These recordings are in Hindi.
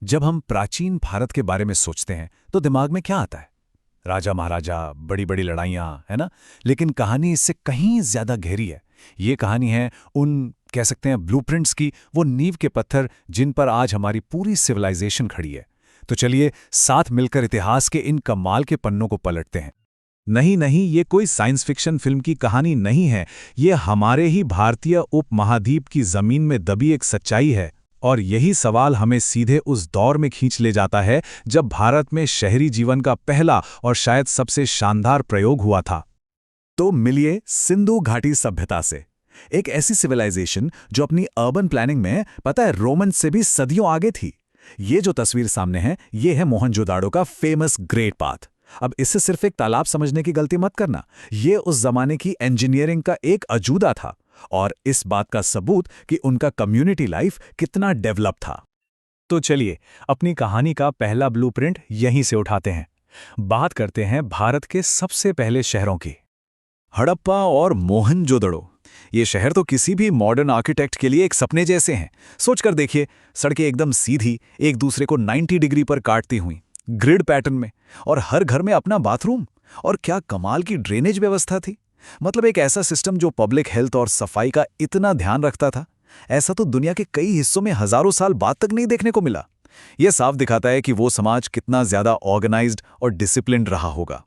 जब हम प्राचीन भारत के बारे में सोचते हैं तो दिमाग में क्या आता है? राजा महाराजा, बड़ी बड़ी लड़ाइयाँ, है ना? लेकिन कहानी इससे कहीं ज्यादा गहरी है। ये कहानी है उन कह सकते हैं ब्लूप्रिंट्स की, वो नींव के पत्थर जिन पर आज हमारी पूरी सिविलाइजेशन खड़ी है। तो चलिए साथ मिलकर इतिहास के इन कमाल के पन्नों को पलटते हैं। नहीं नहीं, ये कोई साइंस फिक्शन फिल्म की कहानी नहीं है। ये हमारे ही भारतीय उपमहाद्वीप की जमीन में दबी एक सच्चाई है। और यही सवाल हमें सीधे उस दौर में खींच ले जाता है जब भारत में शहरी जीवन का पहला और शायद सबसे शानदार प्रयोग हुआ था। तो मिलिए सिंधु घाटी सभ्यता से, एक ऐसी सिविलाइजेशन जो अपनी अर्बन प्लानिंग में पता है रोमन से भी सदियों आगे थी। ये जो तस्वीर सामने है, ये है मोहनजोदाड़ो का फेमस ग्रेट पाथ। अब इससे सिर्फ एक तालाब समझने की गलती मत करना, ये उस जमाने की इंजीनियरिंग का एक अजूबा था और इस बात का सबूत कि उनका कम्युनिटी लाइफ कितना डेवलप था। तो चलिए अपनी कहानी का पहला ब्लूप्रिंट यहीं से उठाते हैं। बात करते हैं भारत के सबसे पहले शहरों की, हड़प्पा और मोहनजोदड़ो। ये शहर तो किसी भी मॉडर्न आर्किटेक्ट के लिए एक सपने जैसे हैं। सोचकर देखिए, सड़कें एकदम सीधी, एक दूसरे को 90 डिग्री पर काटती हुई, ग्रिड पैटर्न में, और हर घर में अपना बाथरूम। और क्या कमाल की ड्रेनेज व्यवस्था थी। मतलब एक ऐसा सिस्टम जो पब्लिक हेल्थ और सफाई का इतना ध्यान रखता था। ऐसा तो दुनिया के कई हिस्सों में हजारों साल बाद तक नहीं देखने को मिला। यह साफ दिखाता है कि वो समाज कितना ज्यादा ऑर्गेनाइज्ड और डिसिप्लिन्ड रहा होगा।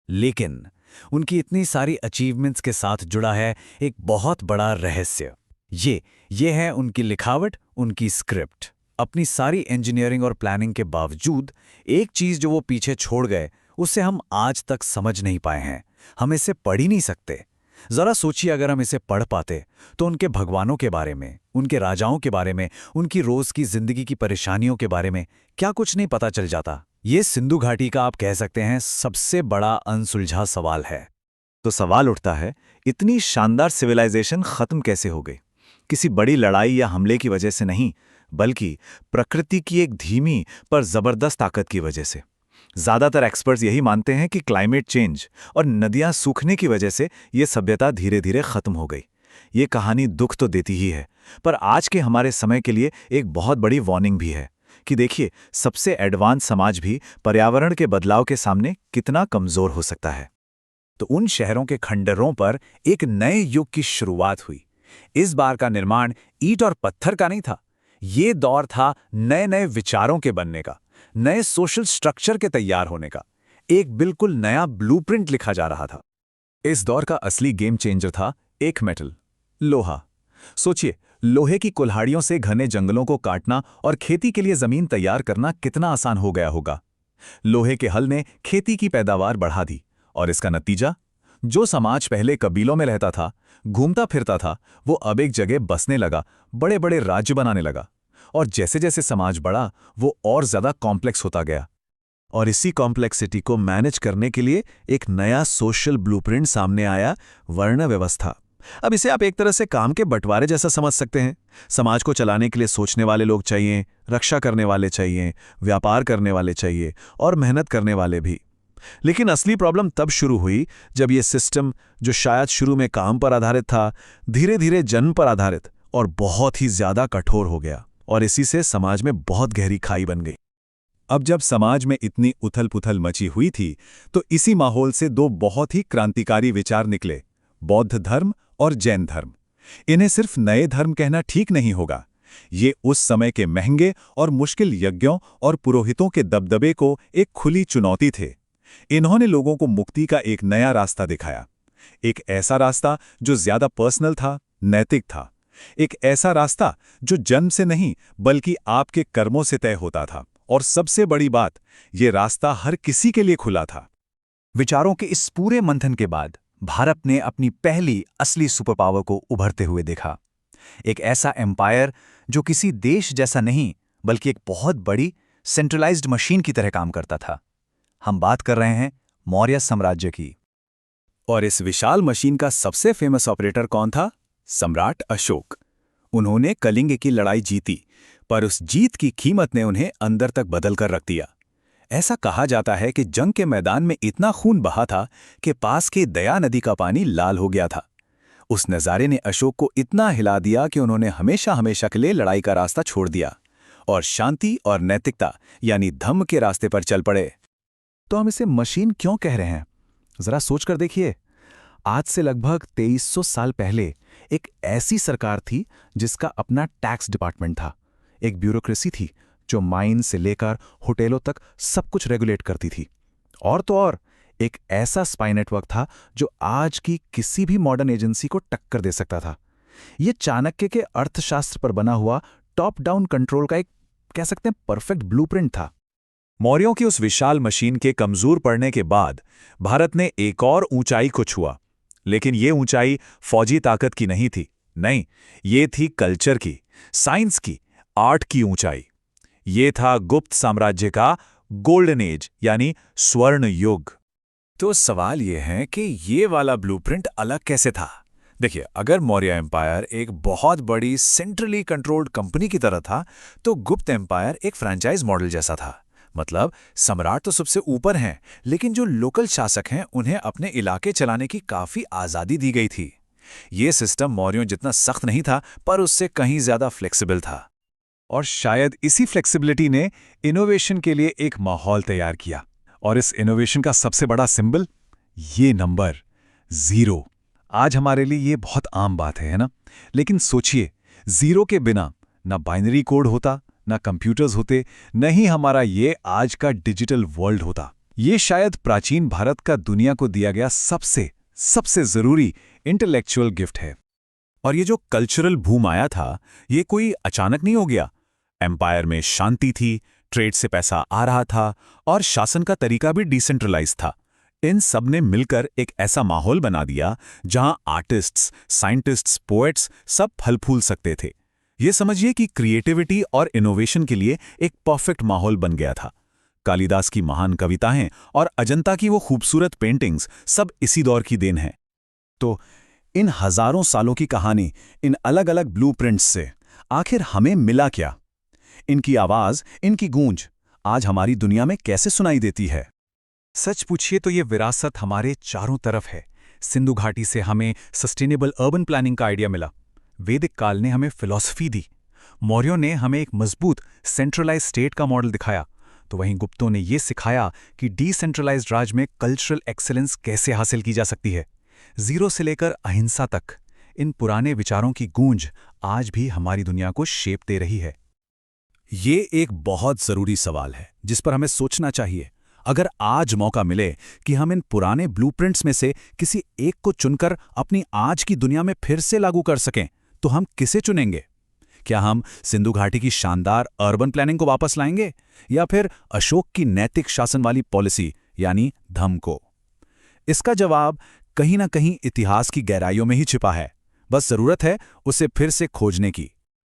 लेकिन उनकी इतनी सारी अचीवमेंट्स के साथ जुड़ा है एक बहुत बड़ा रहस्य। ये है उनकी लिखावट, उनकी स्क्रिप्ट। अपनी इंजीनियरिंग इंजीनियरिंग और प्लानिंग के बावजूद एक चीज जो वो पीछे छोड़ गए, उसे हम आज तक समझ नहीं पाए हैं। हम इसे पढ़ ही नहीं सकते। जरा सोचिए, अगर हम इसे पढ़ पाते तो उनके भगवानों के बारे में, उनके राजाओं के बारे में, उनकी रोज की जिंदगी की परेशानियों के बारे में क्या कुछ नहीं पता चल जाता। ये सिंधु घाटी का आप कह सकते हैं सबसे बड़ा अनसुलझा सवाल है। तो सवाल उठता है, इतनी शानदार सिविलाइजेशन खत्म कैसे हो गई? किसी बड़ी लड़ाई या हमले की वजह से नहीं, बल्कि प्रकृति की एक धीमी पर जबरदस्त ताकत की वजह से। ज्यादातर एक्सपर्ट्स यही मानते हैं कि क्लाइमेट चेंज और नदियां सूखने की वजह से ये सभ्यता धीरे धीरे खत्म हो गई। ये कहानी दुख तो देती ही है, पर आज के हमारे समय के लिए एक बहुत बड़ी वार्निंग भी है कि देखिए, सबसे एडवांस समाज भी पर्यावरण के बदलाव के सामने कितना कमजोर हो सकता है। तो उन शहरों के खंडरों पर एक नए युग की शुरुआत हुई। इस बार का निर्माण ईंट और पत्थर का नहीं था। ये दौर था नए नए विचारों के बनने का, नए सोशल स्ट्रक्चर के तैयार होने का। एक बिल्कुल नया ब्लूप्रिंट लिखा जा रहा था। इस दौर का असली गेम चेंजर था एक मेटल, लोहा। सोचिए, लोहे की कुल्हाड़ियों से घने जंगलों को काटना और खेती के लिए जमीन तैयार करना कितना आसान हो गया होगा। लोहे के हल ने खेती की पैदावार बढ़ा दी, और इसका नतीजा, जो समाज पहले कबीलों में रहता था, घूमता फिरता था, वो अब एक जगह बसने लगा, बड़े बड़े राज्य बनाने लगा। और जैसे जैसे समाज बढ़ा, वो और ज्यादा कॉम्प्लेक्स होता गया। और इसी कॉम्प्लेक्सिटी को मैनेज करने के लिए एक नया सोशल ब्लूप्रिंट सामने आया, वर्ण व्यवस्था। अब इसे आप एक तरह से काम के बंटवारे जैसा समझ सकते हैं। समाज को चलाने के लिए सोचने वाले लोग चाहिए, रक्षा करने वाले चाहिए, व्यापार करने वाले चाहिए, और मेहनत करने वाले भी। लेकिन असली प्रॉब्लम तब शुरू हुई जब यह सिस्टम, जो शायद शुरू में काम पर आधारित था, धीरे धीरे जन्म पर आधारित और बहुत ही ज्यादा कठोर हो गया। और इसी से समाज में बहुत गहरी खाई बन गई। अब जब समाज में इतनी उथल पुथल मची हुई थी, तो इसी माहौल से दो बहुत ही क्रांतिकारी विचार निकले, बौद्ध धर्म और जैन धर्म। इन्हें सिर्फ नए धर्म कहना ठीक नहीं होगा। ये उस समय के महंगे और मुश्किल यज्ञों और पुरोहितों के दबदबे को एक खुली चुनौती थे। इन्होंने लोगों को मुक्ति का एक नया रास्ता दिखाया, एक ऐसा रास्ता जो ज्यादा पर्सनल था, नैतिक था, एक ऐसा रास्ता जो जन्म से नहीं बल्कि आपके कर्मों से तय होता था। और सबसे बड़ी बात, ये रास्ता हर किसी के लिए खुला था। विचारों के इस पूरे मंथन के बाद भारत ने अपनी पहली असली सुपर पावर को उभरते हुए देखा। एक ऐसा एम्पायर जो किसी देश जैसा नहीं, बल्कि एक बहुत बड़ी सेंट्रलाइज्ड मशीन की तरह काम करता था। हम बात कर रहे हैं मौर्य साम्राज्य की। और इस विशाल मशीन का सबसे फेमस ऑपरेटर कौन था? सम्राट अशोक। उन्होंने कलिंग की लड़ाई जीती, पर उस जीत की कीमत ने उन्हें अंदर तक बदल कर रख दिया। ऐसा कहा जाता है कि जंग के मैदान में इतना खून बहा था कि पास की दया नदी का पानी लाल हो गया था। उस नज़ारे ने अशोक को इतना हिला दिया कि उन्होंने हमेशा हमेशा के लिए लड़ाई का रास्ता छोड़ दिया और शांति और नैतिकता यानी धम्म के रास्ते पर चल पड़े। तो हम इसे मशीन क्यों कह रहे हैं? जरा सोच कर देखिए। आज से लगभग 2300 साल पहले एक ऐसी सरकार थी जिसका अपना टैक्स डिपार्टमेंट था। एक ब्यूरोक्रेसी थी जो माइन से लेकर होटलों तक सब कुछ रेगुलेट करती थी। और तो और एक ऐसा स्पाई नेटवर्क था जो आज की किसी भी मॉडर्न एजेंसी को टक्कर दे सकता था। यह चाणक्य के अर्थशास्त्र पर बना हुआ टॉप डाउन कंट्रोल का एक, कह सकते हैं, परफेक्ट ब्लूप्रिंट था। मौर्यों की उस विशाल मशीन के कमजोर पड़ने के बाद भारत ने एक और ऊंचाई को छुआ। लेकिन ये ऊंचाई फौजी ताकत की नहीं थी, नहीं, ये थी कल्चर की, साइंस की, आर्ट की ऊंचाई। ये था गुप्त साम्राज्य का गोल्डन एज यानी स्वर्ण युग। तो सवाल यह है कि ये वाला ब्लूप्रिंट अलग कैसे था? देखिए, अगर मौर्य एम्पायर एक बहुत बड़ी सेंट्रली कंट्रोल्ड कंपनी की तरह था, तो गुप्त एम्पायर एक फ्रेंचाइज मॉडल जैसा था। मतलब सम्राट तो सबसे ऊपर हैं, लेकिन जो लोकल शासक हैं उन्हें अपने इलाके चलाने की काफी आजादी दी गई थी। ये सिस्टम मौर्यों जितना सख्त नहीं था, पर उससे कहीं ज्यादा फ्लेक्सिबल था। और शायद इसी फ्लेक्सिबिलिटी ने इनोवेशन के लिए एक माहौल तैयार किया। और इस इनोवेशन का सबसे बड़ा सिंबल, ये नंबर 0। आज हमारे लिए ये बहुत आम बात है ना? लेकिन सोचिए, 0 के बिना ना बाइनरी कोड होता, ना कंप्यूटर्स होते, न ही हमारा ये आज का डिजिटल वर्ल्ड होता। ये शायद प्राचीन भारत का दुनिया को दिया गया सबसे जरूरी इंटेलेक्चुअल गिफ्ट है। और ये जो कल्चरल बूम आया था, ये कोई अचानक नहीं हो गया। एम्पायर में शांति थी, ट्रेड से पैसा आ रहा था और शासन का तरीका भी डिसेंट्रलाइज था। इन सब ने मिलकर एक ऐसा माहौल बना दिया जहां आर्टिस्ट्स, साइंटिस्ट्स, पोएट्स सब फल फूल सकते थे। ये समझिए कि क्रिएटिविटी और इनोवेशन के लिए एक परफेक्ट माहौल बन गया था। कालिदास की महान कविताएं और अजंता की वो खूबसूरत पेंटिंग्स सब इसी दौर की देन है। तो इन हजारों सालों की कहानी, इन अलग अलग ब्लूप्रिंट्स से आखिर हमें मिला क्या? इनकी आवाज, इनकी गूंज आज हमारी दुनिया में कैसे सुनाई देती है? सच पूछिए तो ये विरासत हमारे चारों तरफ है। सिंधु घाटी से हमें सस्टेनेबल अर्बन प्लानिंग का आइडिया मिला। वैदिक काल ने हमें फिलॉसफी दी। मौर्यों ने हमें एक मजबूत सेंट्रलाइज स्टेट का मॉडल दिखाया। तो वहीं गुप्तों ने यह सिखाया कि डिसेंट्रलाइज्ड राज में कल्चरल एक्सेलेंस कैसे हासिल की जा सकती है। 0 से लेकर अहिंसा तक इन पुराने विचारों की गूंज आज भी हमारी दुनिया को शेप दे रही है। ये एक बहुत जरूरी सवाल है जिस पर हमें सोचना चाहिए। अगर आज मौका मिले कि हम इन पुराने ब्लूप्रिंट्स में से किसी एक को चुनकर अपनी आज की दुनिया में फिर से लागू कर सकें, तो हम किसे चुनेंगे? क्या हम सिंधु घाटी की शानदार अर्बन प्लानिंग को वापस लाएंगे या फिर अशोक की नैतिक शासन वाली पॉलिसी यानी धम्म को? इसका जवाब कहीं ना कहीं इतिहास की गहराइयों में ही छिपा है। बस जरूरत है उसे फिर से खोजने की।